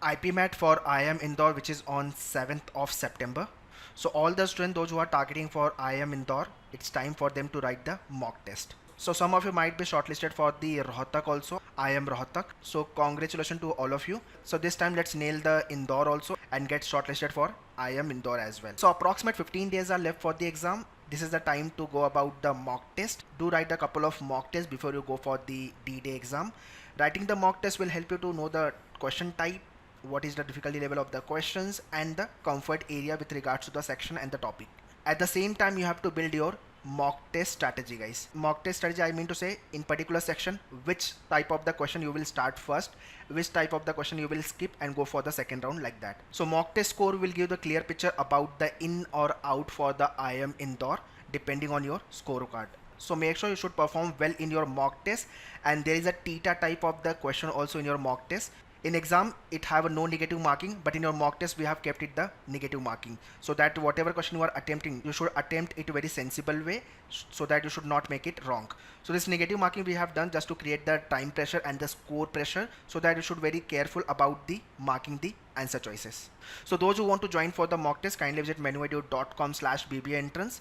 IPMAT for IIM Indore, which is on 7th of September. So all the students, those who are targeting for IIM Indore, it's time for them to write the mock test. So some of you might be shortlisted for the Rohtak also, IIM Rohtak. So congratulations to all of you. So this time let's nail the Indore also and get shortlisted for IIM Indore as well. So approximate 15 days are left for the exam. This is the time to go about the mock test. Do write a couple of mock tests before you go for the D-Day exam. Writing the mock test will help you to know the question type, what is the difficulty level of the questions, and the comfort area with regards to the section and the topic. At the same time, you have to build your mock test strategy, guys. Mock test strategy, I mean to say, in particular section, which type of the question you will start first, which type of the question you will skip and go for the second round, like that. So mock test score will give the clear picture about the in or out for the IIM Indore depending on your scorecard. So make sure you should perform well in your mock test, and there is a theta type of the question also in your mock test. In exam it have a no negative marking, but in your mock test we have kept it the negative marking, so that whatever question you are attempting, you should attempt it very sensible way, so that you should not make it wrong. So this negative marking we have done just to create the time pressure and the score pressure, so that you should very careful about the marking the answer choices. So those who want to join for the mock test, kindly visit menuedu.com/BBA entrance.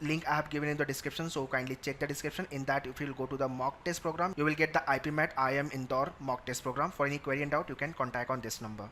Link I have given in the description, so kindly check the description. In that, if you will go to the mock test program, you will get the IPMAT IIM Indore mock test program. For any query and doubt, you can contact on this number.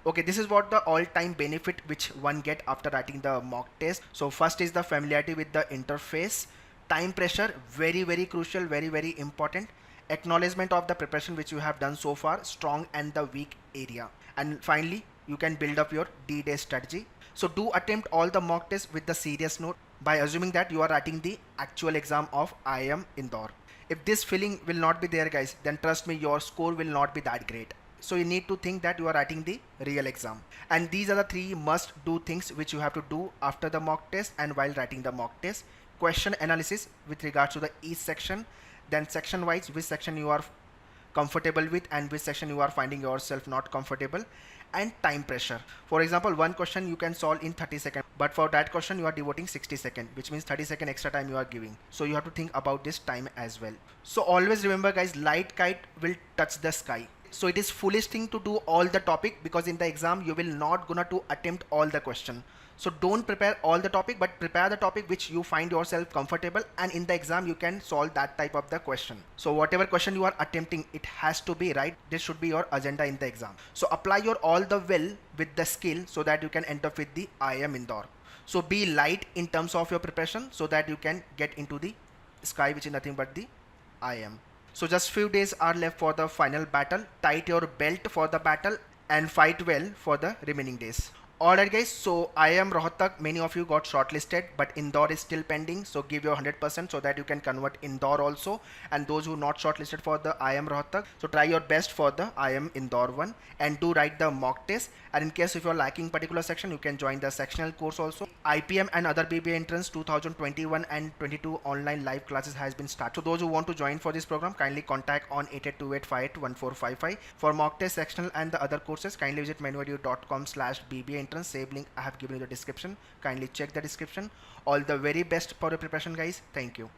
Okay, this is what the all-time benefit which one get after writing the mock test. So first is the familiarity with the interface. Time pressure, very crucial, very important. Acknowledgement of the preparation which you have done so far, strong and the weak area. And finally, you can build up your D-Day strategy. So do attempt all the mock tests with the serious note, by assuming that you are writing the actual exam of IIM Indore. If this feeling will not be there, guys, then trust me, your score will not be that great. So you need to think that you are writing the real exam. And these are the 3 must do things which you have to do after the mock test and while writing the mock test. Question analysis with regards to the each section, then section wise which section you are comfortable with and which section you are finding yourself not comfortable, and time pressure. For example, one question you can solve in 30 seconds, but for that question you are devoting 60 seconds, which means 30 second extra time you are giving. So you have to think about this time as well. So always remember, guys, light kite will touch the sky. So it is foolish thing to do all the topic, because in the exam you will not gonna to attempt all the question. So don't prepare all the topic, but prepare the topic which you find yourself comfortable, and in the exam you can solve that type of the question. So whatever question you are attempting, it has to be right. This should be your agenda in the exam. So apply your all the will with the skill, so that you can end up with the IIM Indore. So be light in terms of your preparation, so that you can get into the sky, which is nothing but the IIM. So just few days are left for the final battle. Tight your belt for the battle and fight well for the remaining days. Alright, guys, so IIM Rohtak, many of you got shortlisted, but Indore is still pending, so give your 100% so that you can convert Indore also. And those who not shortlisted for the IIM Rohtak, so try your best for the IIM Indore one and do write the mock test. And in case if you are lacking particular section, you can join the sectional course also. IPM and other BBA entrance 2021 and 22 online live classes has been started. So those who want to join for this program, kindly contact on 8828581455. For mock test, sectional and the other courses, kindly visit menuedu.com/BBA. Same link I have given in the description. Kindly check the description. All the very best for your preparation, guys. Thank you.